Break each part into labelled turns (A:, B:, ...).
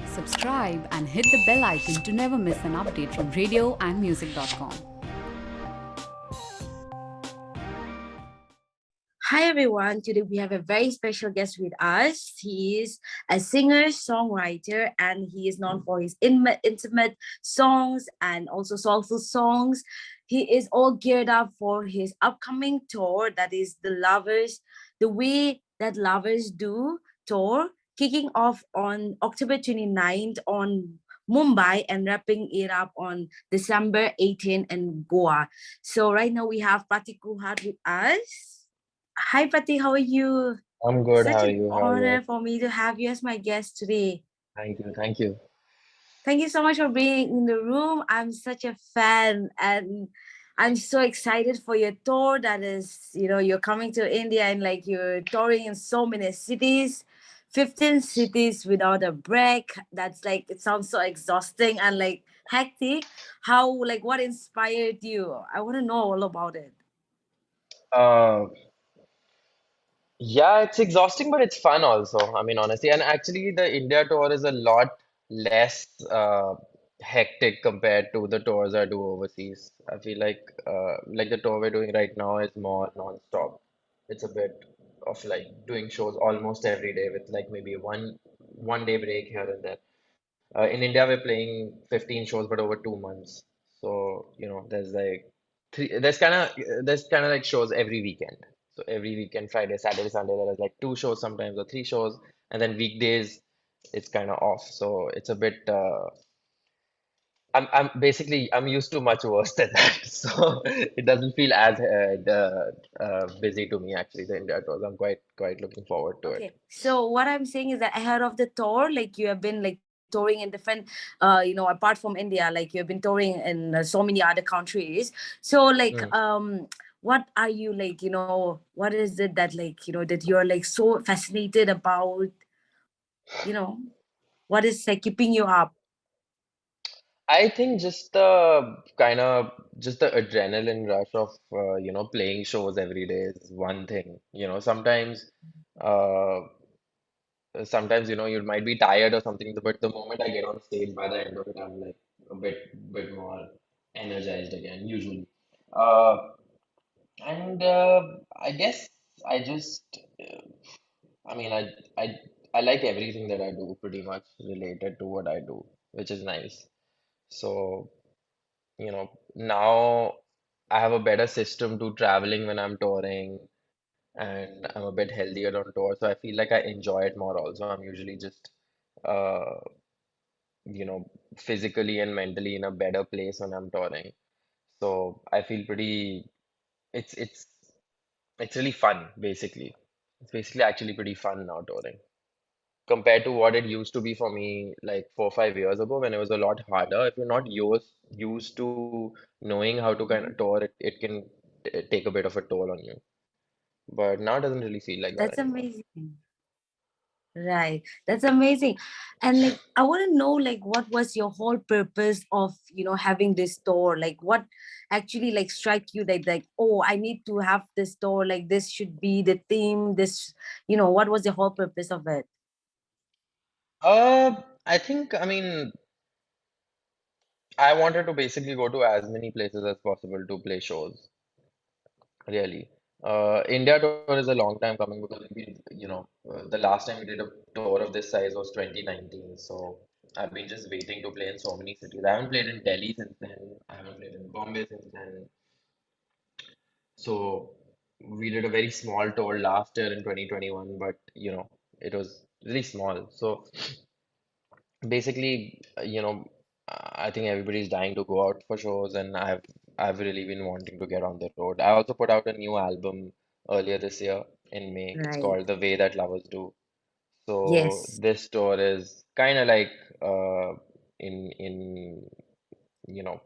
A: subscribe, and hit the bell icon to never miss an update from radioandmusic.com.
B: Hi everyone, today we have a very special guest with us. He is a singer-songwriter and he is known for his intimate songs and also soulful songs. He is all geared up for his upcoming tour, that is The Way That Lovers Do tour, kicking off on October 29th on Mumbai and wrapping it up on December 18th in Goa. So right now we have Prateek Kuhad with us. Hi, Pratik. How are you?
C: I'm good. How
B: Such
C: are
B: an
C: you? How are you?
B: honor for me to have you as my guest today.
C: Thank you. Thank you.
B: Thank you so much for being in the room. I'm such a fan and I'm so excited for your tour. That is, you're coming to India and like you're touring in so many cities, 15 cities without a break. That's like, it sounds so exhausting and like hectic. What inspired you? I want to know all about it.
C: Uh, yeah, it's exhausting, but it's fun also. I mean, honestly, and actually, the India tour is a lot less hectic compared to the tours I do overseas. I feel like the tour we're doing right now is more non-stop. It's a bit of like doing shows almost every day with like maybe one day break here and there. In India, we're playing 15 shows, but over 2 months. So, there's kind of like shows every weekend. So every weekend, Friday, Saturday, Sunday, there is like two shows sometimes or three shows, and then weekdays it's kind of off. So it's a bit. I'm used to much worse than that. So it doesn't feel as busy to me actually. The India tours. I'm quite looking forward to it.
B: Okay, so what I'm saying is that ahead of the tour, like you have been like touring in different, apart from India, like you have been touring in so many other countries. So like,
C: Hmm.
B: what are you like? What is it that like that you're like so fascinated about? You know, what is like keeping you up?
C: I think just the adrenaline rush of playing shows every day is one thing. Uh sometimes you might be tired or something, but the moment I get on stage by the end of it, I'm like a bit more energized again, usually. Uh and I guess I just I mean I like everything that I do pretty much related to what I do, which is nice. So now I have a better system to traveling when I'm touring, and I'm a bit healthier on tour, so I feel like I enjoy it more also. I'm usually just, uh, you know, physically and mentally in a better place when I'm touring. So I feel it's, it's, it's really fun, basically. It's basically actually pretty fun now touring, compared to what it used to be for me like 4 or 5 years ago when it was a lot harder. If you're not used to knowing how to kind of
B: Mhm.
C: tour, it can take a bit of a toll on you. But now it doesn't really feel like that
B: That's
C: anymore.
B: amazing. Right. That's amazing. And like I want to know like what was your whole purpose of, having this store? Like what actually like strike you like oh, I need to have this store, like this should be the theme, this, what was the whole purpose of it?
C: I mean, I wanted to basically go to as many places as possible to play shows, really. India tour is a long time coming because the last time we did a tour of this size was 2019. So I've been just waiting to play in so many cities. I haven't played in Delhi since then. I haven't played in Bombay since then. So we did a very small tour last year in 2021, but it was really small. So basically, I think everybody's dying to go out for shows, and I've really been wanting to get on the road. I also put out a new album earlier this year in May. It's
B: Right.
C: called The Way That Lovers Do. So
B: Yes.
C: this tour is kind of like in you know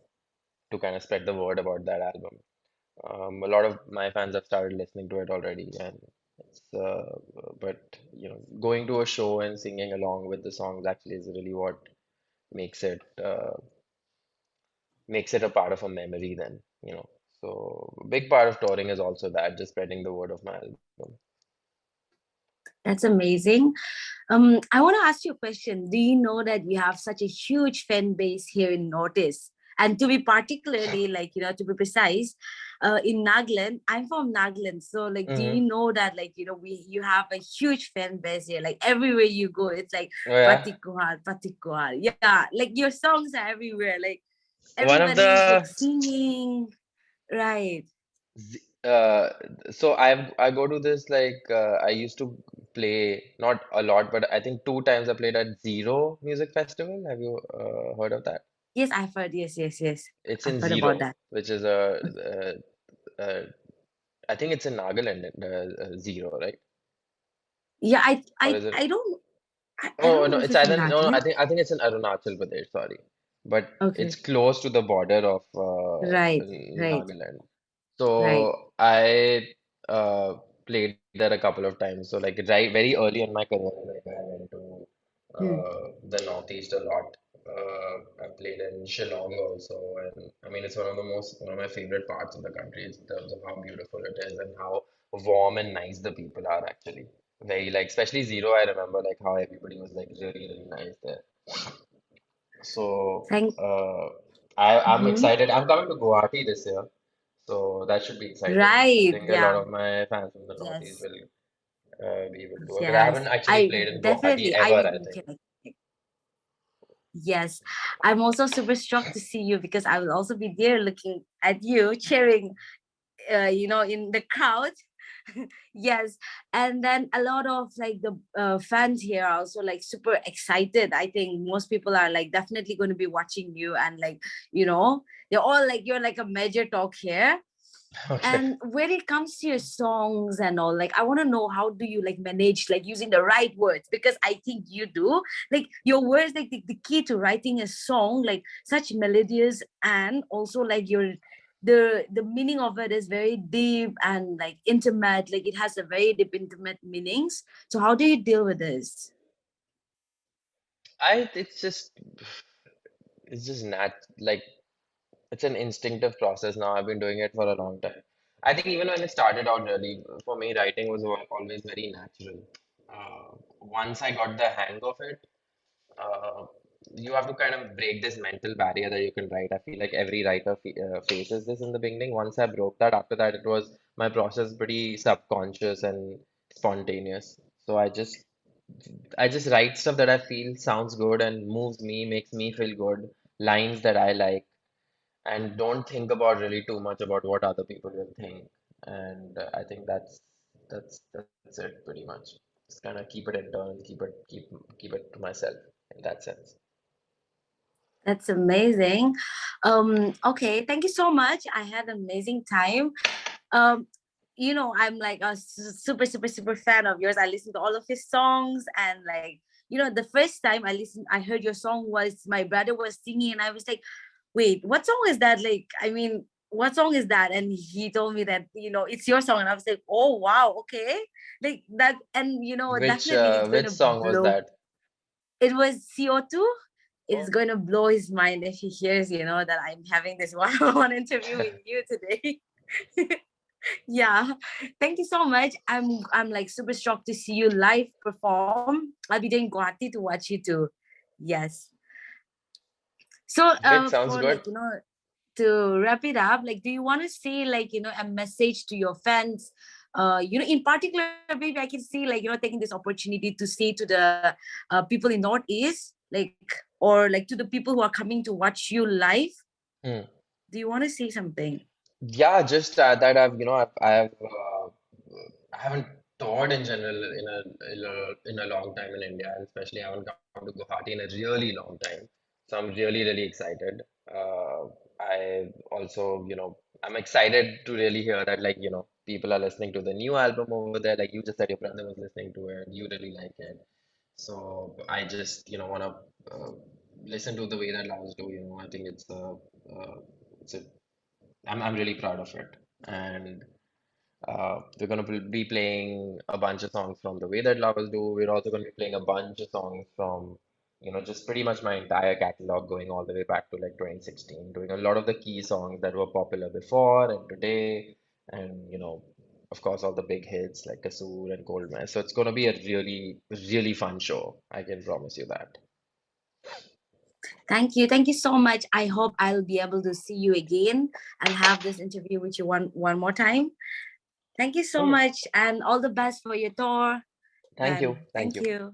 C: to kind of spread the word about that album. A lot of my fans have started listening to it already, and but going to a show and singing along with the songs actually is really what makes it uh, makes it a part of a memory then. So a big part of touring is also that, just spreading the word of my album.
B: That's amazing. I want to ask you a question. Do you know that you have such a huge fan base here in Northeast? And to be particularly, like, to be precise, in Nagaland, I'm from Nagaland. So, like, do you
C: Hmm.
B: know that, like, you have a huge fan base here? Like, everywhere you go, it's like
C: Oh yeah.
B: Prateek Kuhad, Prateek Kuhad. Yeah, like your songs are everywhere. Like,
C: One of
B: everybody is like
C: the
B: singing. Right.
C: Z- Uh, so I go to this like I used to play not a lot, but I think two times I played at Zero Music Festival. Have you heard of that?
B: Yes, I've heard. Yes, yes, yes.
C: It's
B: I've
C: in
B: heard about
C: Zero,
B: that.
C: which is uh, I think it's in Nagaland, Zero, right?
B: Yeah, I,
C: Or
B: I,
C: is it?
B: I don't, I
C: Oh
B: don't
C: no,
B: know if
C: it's
B: it's in
C: either no, no.
B: Nagaland.
C: I think it's in Arunachal Pradesh. Sorry, but it's
B: Okay.
C: close to the border of
B: Right, right,
C: Nagaland.
B: right.
C: So I played there a couple of times. So like very early in my career, like I went to
B: Hmm.
C: the Northeast a lot. I played in Shillong also, and I mean it's one of my favorite parts of the country in terms of how beautiful it is and how warm and nice the people are actually. Very like especially Zero, I remember like how everybody was like really nice there. So
B: Thank.
C: I'm
B: Mhm.
C: excited. I'm coming to Guwahati this year, so that should be exciting. I
B: Right.
C: think a lot
B: Yeah.
C: of my fans from the Northeast
B: Yes.
C: will be able to do it because I
B: Yes.
C: haven't actually
B: I
C: played in Guwahati
B: definitely.
C: ever, I think.
B: Yes. I'm also super shocked to see you because I will also be there looking at you, cheering. In the crowd. Yes, and then a lot of like the fans here are also like super excited. I think most people are like definitely going to be watching you, and like they're all like you're like a major talk here.
C: Okay.
B: And when it comes to your songs and all, like I want to know, how do you like manage like using the right words? Because I think you do. Like your words, like the key to writing a song, like such melodious, and also like your the meaning of it is very deep and like intimate. Like it has a very deep intimate meanings. So how do you deal with this?
C: I it's just nat like it's an instinctive process now. I've been doing it for a long time. I think even when it started out really, for me, writing was always very natural. Once I got the hang of it, uh, you have to kind of break this mental barrier that you can write. I feel like every writer faces this in the beginning. Once I broke that, after that, it was my process pretty subconscious and spontaneous. So I just write stuff that I feel sounds good and moves me, makes me feel good, lines that I like, and don't think about really too much about what other people will think. And I think that's it pretty much. Just kind of keep it internal, keep it to myself in that sense.
B: That's amazing. Okay, thank you so much. I had an amazing time. um I'm like a super super super fan of yours. I listen to all of his songs, and like the first time I heard your song was my brother was singing, and I was like, wait, what song is that? Like, I mean, what song is that? And he told me that it's your song, and I was like, oh wow, okay, like that. And definitely it's
C: Which
B: gonna
C: song was
B: blow.
C: that?
B: It was CO2. It's
C: Oh,
B: going to blow his mind if he hears that I'm having this one-on-one interview with you today. Yeah, thank you so much. I'm like super shocked to see you live perform. I'll be there in Guwahati to watch you too. Yes. So
C: great, sounds
B: for
C: good.
B: like to wrap it up, like, do you want to say like a message to your fans? In particular, maybe I can see like taking this opportunity to say to the people in Northeast, like, or like to the people who are coming to watch you live.
C: Hmm.
B: Do you want to say something?
C: Yeah, just that I haven't toured in general in a long time in India, and especially I haven't come to Guwahati in a really long time. So I'm really excited. I also, I'm excited to really hear that like, people are listening to the new album over there. Like you just said, your brother was listening to it, you really like it. So I just, wanna listen to the way that lovers do. I think it's a I'm really proud of it. And we're going to be playing a bunch of songs from The Way That Lovers Do. We're also going to be playing a bunch of songs from, just pretty much my entire catalog going all the way back to like 2016, doing a lot of the key songs that were popular before and today, and, of course, all the big hits like Kasoor and Cold Mess. So it's going to be a really, really fun show. I can promise you that.
B: Thank you. Thank you so much. I hope I'll be able to see you again. I'll have this interview with you one more time. Thank you so
C: Oh, yeah.
B: much and all the best for your tour.
C: Thank you.
B: And
C: Thank
B: thank
C: you.
B: you.